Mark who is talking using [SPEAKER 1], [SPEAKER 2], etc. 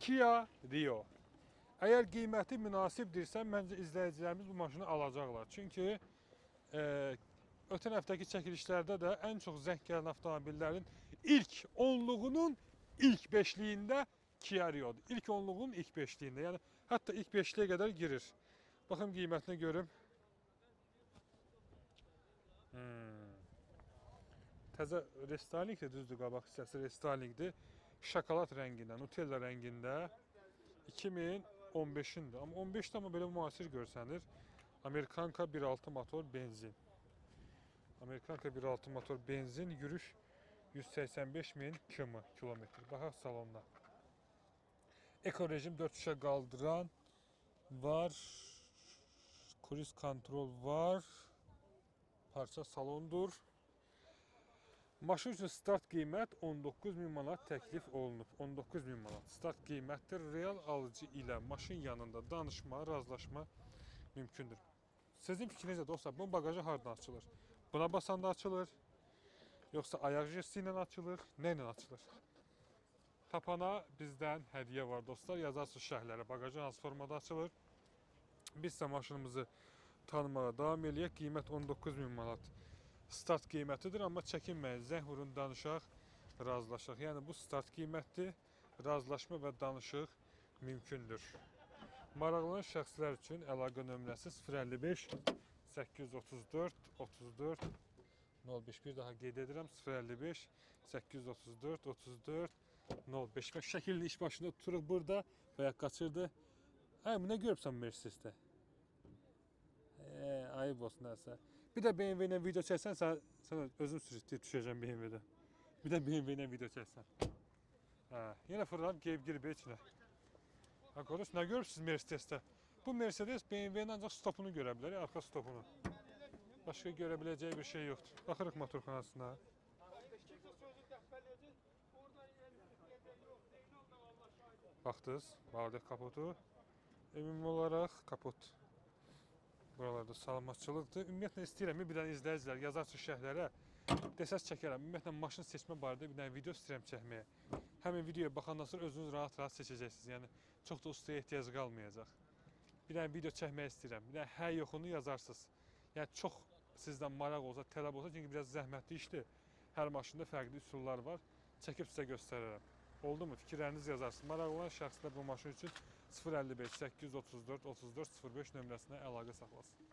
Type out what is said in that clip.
[SPEAKER 1] Kia Rio. Əgər qiyməti münasibdirsə, məncə izləyicilərimiz bu maşını alacaqlar. Çünki ötən həftəki çəkilişlərdə də ən çox zəng gələn avtomobillərin ilk 10-luğunun ilk 5-liyində Kia Rio'dur. İlk 10-luğun ilk 5-liyində. Yəni hətta ilk 5-liyə qədər girir. Baxın qiymətinə görüm. Təzə restalingdir, düzdür, qabaq hissəsi restalingdir. Şokolad rəngində, Nutella rəngində 2015-indir. Amma 15-də amma belə müasir görsənir. Amerikanka 1.6 motor benzin. Amerikanka 1.6 motor benzin, yürüş 185.000 kilometr. Baxaq salonda. Eko rejim 4 şüşə qaldıran var. Cruise kontrol var. Parça salondur. Maşın üçün start qiymət 19.000 manat təklif olunub. 19.000 manat start qiymətdir. Real alıcı ilə maşın yanında danışma, razılaşma mümkündür. Sizin fikrinizdə dostlar, bu bagajı hardan açılır? Buna basanda açılır. Yoxsa ayaq jesti ilə açılır? Nə ilə açılır? Tapana bizdən hədiyyə var dostlar. Yazarsınız şərhlərə. Bagajı hansı formada açılır? Biz isə maşınımızı tanımağa davam eləyək. Qiymət 19.000 manat. Start qiymətidir, amma çəkinməyin, zəng vurun, danışaq, razılaşaq. Yəni bu start qiymətdir, razılaşma və danışıq mümkündür. Maraqlanan şəxslər üçün əlaqə nömrəsi 055 834 34 05. Bir daha qeyd edirəm, 055 834 34 05. Və şəkilin iş başında tuturuq burada və ya qaçırdı. Ay, nə görübsən Mercedesdə? Ayıb olsun nəsə. Bir də BMW ilə video çəksən, sən özün sürücü düşəcəksən BMW-də. Bir də BMW ilə video çəksən. Yenə fırlanıb qeyb girib içinə. Qardaş, nə görürsünüz Mercedesdə? Bu Mercedes BMW-nin ancaq stopunu görə bilər, arxa stopunu. Başqa görə biləcəyi bir şey yoxdur. Baxırıq motorxanasına. Baxdınız, bağladıq kapotu. Ümumi olaraq kapot. Buralarda salamatçılıqdır. Ümumiyyətlə istəyirəm, bir dənə izləyicilər yazarsınız şərhlərə, desəz çəkərəm. Ümumiyyətlə maşın seçmə barədə bir dənə video istəyirəm çəkməyə. Həmin videoya baxandan sonra özünüz rahat-rahat seçəcəksiniz. Yəni çox da ustaya ehtiyac qalmayacaq. Bir dənə video çəkmək istəyirəm. Bir dənə hə yoxunu yazarsınız. Yəni çox sizdən maraq olsa, tələb olsa, çünki biraz zəhmətli işdir. Hər maşında fərqli üsullar var. Çəkib sizə göstərərəm. Oldu mu? Fikirlərinizi yazarsınız. Maraq olan şəxslər bu maşın üçün 055 834 34 05 nömrəsinə əlaqə saxlasın.